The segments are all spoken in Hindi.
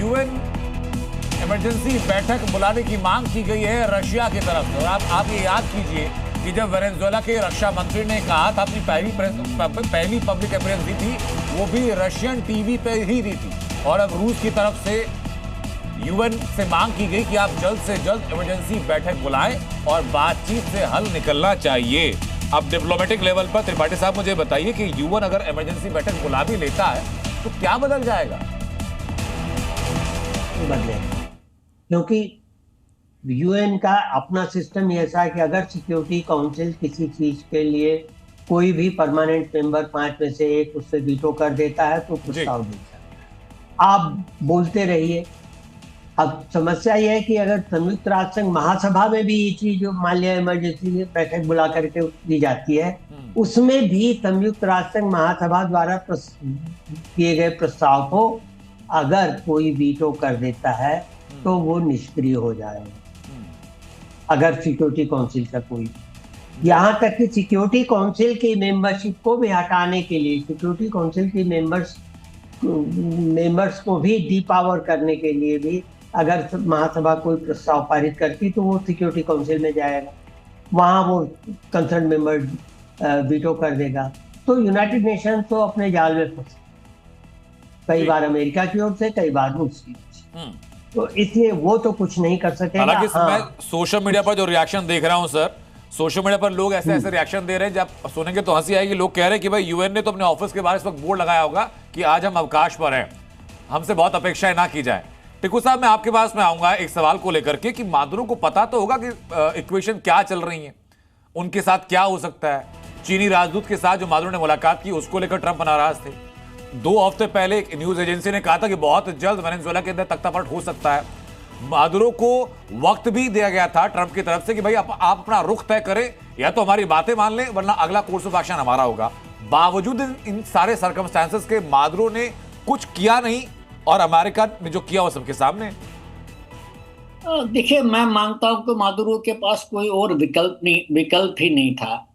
यूएन इमरजेंसी बैठक बुलाने की मांग की गई है रशिया की तरफ से। और आप ये याद कीजिए कि जब वेनेजुएला के रक्षा मंत्री ने कहा था, अपनी पहली पब्लिक अपीयरेंस दी थी, वो भी रशियन टीवी पे ही दी थी। और अब रूस की तरफ से यूएन से मांग की गई कि आप जल्द से जल्द इमरजेंसी बैठक बुलाएं और बातचीत से हल निकलना चाहिए। अब डिप्लोमेटिक लेवल पर त्रिपाठी साहब मुझे बताइए कि यूएन अगर इमरजेंसी बैठक बुला भी लेता है तो क्या बदल जाएगा? बदलेगा, क्योंकि यूएन का अपना सिस्टम ही ऐसा है कि अगर सिक्योरिटी काउंसिल किसी चीज के लिए कोई भी परमानेंट मेंबर 5 में से एक उससे वीटो कर देता है तो प्रस्ताव देता है। आप बोलते रहिए। अब समस्या यह है कि अगर संयुक्त राष्ट्र संघ महासभा में भी ये चीज मान लिया इमरजेंसी बैठक बुला करके दी जाती है, उसमें भी संयुक्त राष्ट्र संघ महासभा द्वारा किए गए प्रस्ताव को अगर कोई वीटो कर देता है तो वो निष्क्रिय हो जाएगा। अगर सिक्योरिटी काउंसिल का कोई, यहाँ तक कि सिक्योरिटी काउंसिल की मेंबरशिप को भी हटाने के लिए, सिक्योरिटी काउंसिल की मेंबर्स को भी डीपावर करने के लिए भी अगर महासभा कोई प्रस्ताव पारित करती तो वो सिक्योरिटी काउंसिल में जाएगा, वहाँ वो कंसर्न मेंबर वीटो कर देगा। तो यूनाइटेड नेशन तो अपने जाल में फंसे, कई बार अमेरिका की ओर से, कई बार रूस की ओर से, तो इसलिए वो तो कुछ नहीं कर सकेगा। हालांकि मैं सोशल मीडिया पर जो रिएक्शन देख रहा हूं सर, सोशल मीडिया पर लोग ऐसे ऐसे रिएक्शन दे रहे हैं, जब सुनेंगे तो हंसी आएगी। लोग कह रहे हैं कि भाई यूएन ने तो अपने ऑफिस के बाहर इस वक्त बोर्ड लगाया होगा कि आज हम अवकाश पर हैं, हमसे बहुत अपेक्षाएं ना की जाए। टिक्कू साहब, मैं आपके पास में आऊंगा एक सवाल को लेकर के कि मादुरो को पता तो होगा कि इक्वेशन क्या चल रही है, उनके साथ क्या हो सकता है। चीनी राजदूत के साथ जो मादुरो ने मुलाकात की उसको लेकर ट्रंप नाराज थे। 2 हफ्ते पहले एक न्यूज एजेंसी ने कहा था कि बहुत जल्द वेनेजुएला के अंदर तख्तापलट हो सकता है। मादुरो को वक्त भी दिया गया था ट्रंप की तरफ से कि भाई आप अपना रुख तय करें, या तो हमारी बातें मान लें वरना अगला कोर्स ऑफ एक्शन हमारा होगा। बावजूद इन सारे सर्कमस्टेंसेस के मादुरो ने कुछ किया नहीं और अमेरिका ने जो किया वो सबके सामने। देखिए, मैं मानता हूं कि मादुरो के पास कोई और विकल्प ही नहीं था।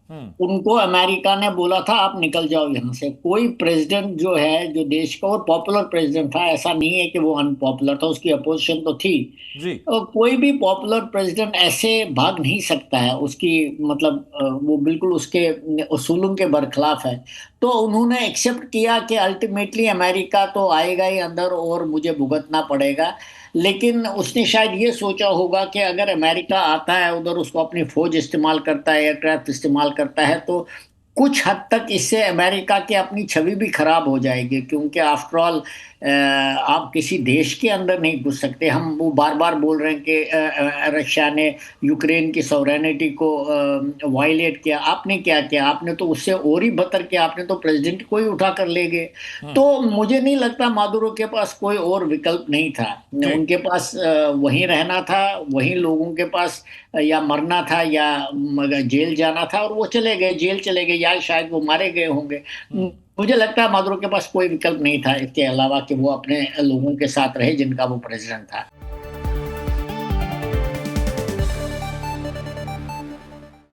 उनको अमेरिका ने बोला था आप निकल जाओ यहाँ से। कोई प्रेसिडेंट जो है, जो देश का, और पॉपुलर प्रेसिडेंट था, ऐसा नहीं है कि वो अनपॉपुलर था, उसकी अपोजिशन तो थी जी। और कोई भी पॉपुलर प्रेसिडेंट ऐसे भाग नहीं सकता है, उसकी मतलब वो बिल्कुल उसके उसूलों के बरखिलाफ है। तो उन्होंने एक्सेप्ट किया कि अल्टीमेटली अमेरिका तो आएगा ही अंदर और मुझे भुगतना पड़ेगा। लेकिन उसने शायद ये सोचा होगा कि अगर अमेरिका आता है उधर, उसको अपनी फौज इस्तेमाल करता है, एयरक्राफ्ट इस्तेमाल करता है, तो कुछ हद तक इससे अमेरिका की अपनी छवि भी खराब हो जाएगी। क्योंकि आफ्टर ऑल आप किसी देश के अंदर नहीं घुस सकते। हम वो बार बार बोल रहे हैं कि रशिया ने यूक्रेन की सॉवरेनिटी को वायलेट किया। आपने क्या किया? आपने तो उससे और ही बदतर किया, आपने तो प्रेसिडेंट को ही उठा कर ले गए। तो मुझे नहीं लगता मादुरो के पास कोई और विकल्प नहीं था। उनके पास वहीं रहना था, वहीं लोगों के पास या मरना था या जेल जाना था, और वो चले गए, जेल चले गए, या शायद वो मारे गए होंगे। मुझे लगता है मादुरो के पास कोई विकल्प नहीं था इसके अलावा कि वो अपने लोगों के साथ रहे जिनका वो प्रेसिडेंट था।